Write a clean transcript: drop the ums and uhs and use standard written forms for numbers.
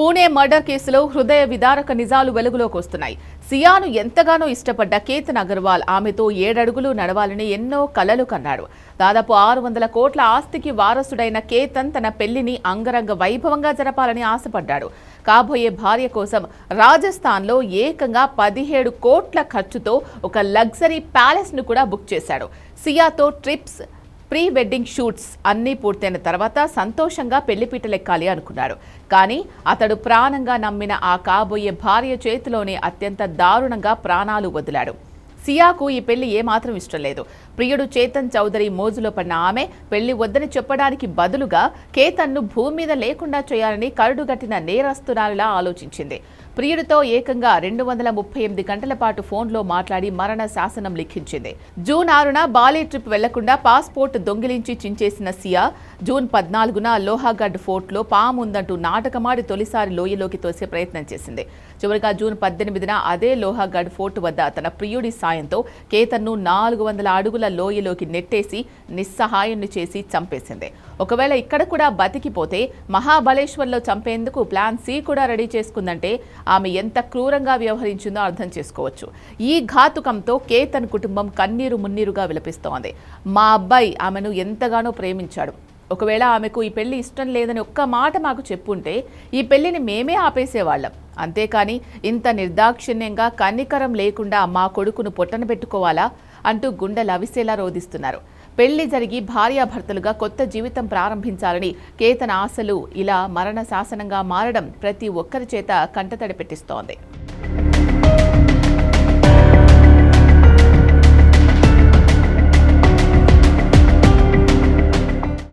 Pune murder కేసులో హృదయ విదారక నిజాలు వెలుగులోకి వస్తున్నాయి. సియాను ఎంతగానో ఇష్టపడ్డ కేతన్ అగర్వాల్ ఆమెతో 7 అడుగులు నడవాలని ఎన్నో కలలు కన్నాడు. దాదాపు 600 కోట్ల ఆస్తికి వారసుడైన కేతన్ తన పెళ్లిని అంగరంగ వైభవంగా జరపాలని ఆశపడ్డాడు. కాబోయే భార్య కోసం రాజస్థాన్లో ఏకంగా 17 కోట్ల ఖర్చుతో ఒక లగ్జరీ ప్యాలెస్ ను కూడా బుక్ చేశాడు. సియాతో ట్రిప్స్, ప్రీ వెడ్డింగ్ షూట్స్ అన్నీ పూర్తయిన తర్వాత సంతోషంగా పెళ్లిపీటలెక్కాలి అనుకున్నాడు. కానీ అతడు ప్రాణంగా నమ్మిన ఆ కాబోయే భార్య చేతిలోనే అత్యంత దారుణంగా ప్రాణాలు వదిలాడు. సియాకు ఈ పెళ్లి ఏమాత్రం ఇష్టం లేదు. ప్రియుడు చేతన్ చౌదరి మోజులో పడిన ఆమె పెళ్లి వద్దని చెప్పడానికి బదులుగా కేతన్ను భూమి మీద లేకుండా చేయాలని కరుడుగట్టిన నేరస్తురాలిలా ఆలోచించింది. ప్రియుడితో ఏకంగా 238 గంటల పాటు ఫోన్లో మాట్లాడి మరణ శాసనం లిఖించింది. జూన్ 6న బాలి ట్రిప్ వెళ్లకుండా పాస్పోర్ట్ దొంగిలించి చించేసిన సియా జూన్ 14న లోహాగఢ్ ఫోర్ట్లో పాము ఉందంటూ నాటకమాడి తొలిసారి లోయలోకి తోసే ప్రయత్నం చేసింది. చివరిగా జూన్ 18న అదే లోహాగఢ్ ఫోర్ట్ వద్ద తన ప్రియుడి సాయంతో కేతన్ను 400 అడుగుల లోయలోకి నెట్టేసి నిస్సహాయాన్ని చేసి చంపేసింది. ఒకవేళ ఇక్కడ కూడా బతికిపోతే మహాబలేశ్వర్లో చంపేందుకు ప్లాన్ సి కూడా రెడీ చేసుకుందంటే ఆమె ఎంత క్రూరంగా వ్యవహరించిందో అర్థం చేసుకోవచ్చు. ఈ ఘాతుకంతో కేతన్ కుటుంబం కన్నీరు మున్నీరుగా విలపిస్తోంది. మా అబ్బాయి ఆమెను ఎంతగానో ప్రేమించాడు. ఒకవేళ ఆమెకు ఈ పెళ్లి ఇష్టం లేదని ఒక్క మాట మాకు చెప్పుంటే ఈ పెళ్లిని మేమే ఆపేసేవాళ్ళం. అంతేకాని ఇంత నిర్దాక్షిణ్యంగా కనికరం లేకుండా మా కొడుకును పొట్టన పెట్టుకోవాలా అంటూ గుండెలు అవిసేలా రోధిస్తున్నారు. పెళ్లి జరిగి భార్యాభర్తలుగా కొత్త జీవితం ప్రారంభించాలని కేతన్ ఆశలు ఇలా మరణ శాసనంగా మారడం ప్రతి ఒక్కరి చేత కంటతడి పెట్టిస్తోంది.